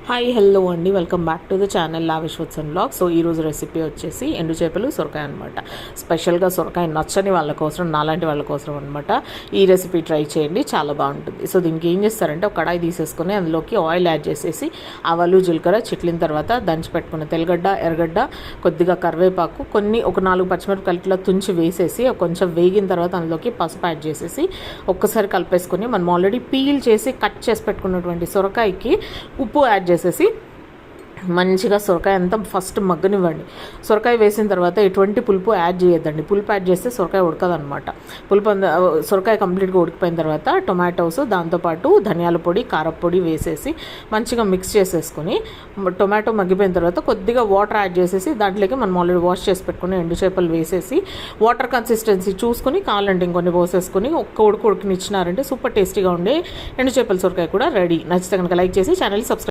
Hi hello అండి, welcome back to the channel lavish foods and vlogs. So ఈరోజు recipe వచ్చేసి ఎండు చేపలు సొరకాయ అనమాట. స్పెషల్గా సొరకాయ నచ్చని వాళ్ళ కోసం, నాలాంటి వాళ్ళ కోసం అనమాట ఈ రెసిపీ ట్రై చేయండి, చాలా బాగుంటుంది. సో దీనికి ఏం చేస్తారంటే ఒక కడాయి తీసేసుకొని అందులోకి ఆయిల్ యాడ్ చేసేసి ఆవాలు జీలకర్ర చిట్లిన తర్వాత దంచి పెట్టుకున్న తెల్లగడ్డ, ఎర్రగడ్డ, కొద్దిగా కరివేపాకు, ఒక 4 పచ్చిమిరపకాయలు ఇట్లా తుంచి వేసేసి కొంచెం వేగిన తర్వాత అందులోకి పసుపు యాడ్ చేసేసి ఒక్కసారి కలిపేసుకొని మనం ఆల్రెడీ పీల్ చేసి కట్ చేసి పెట్టుకున్నటువంటి సొరకాయకి ఉప్పు యాడ్ చేసేసి మంచిగా సొరకాయ అంతా ఫస్ట్ మగ్గనివ్వండి. సొరకాయ వేసిన తర్వాత ఎటువంటి పులుపు యాడ్ చేయొద్దండి. పులుపు యాడ్ చేస్తే సొరకాయ ఉడకదనమాట. సొరకాయ కంప్లీట్గా ఉడికిపోయిన తర్వాత టొమాటోస్, దాంతోపాటు ధనియాల పొడి, కారపొడి వేసేసి మంచిగా మిక్స్ చేసేసుకొని టొమాటో మగ్గిపోయిన తర్వాత కొద్దిగా వాటర్ యాడ్ చేసేసి దాంట్లోకి మనం ఆల్రెడీ వాష్ చేసి పెట్టుకుని ఎండు చేపలు వేసేసి వాటర్ కన్సిస్టెన్సీ చూసుకొని కావాలంటే ఇంకొన్ని పోసేసుకొని ఉడికినిచ్చినారంటే సూపర్ టేస్టీగా ఉండే ఎండు చేపల సొరకాయ కూడా రెడీ. నచ్చితే కనుక లైక్ చేసి ఛానల్ సబ్స్క్రైబ్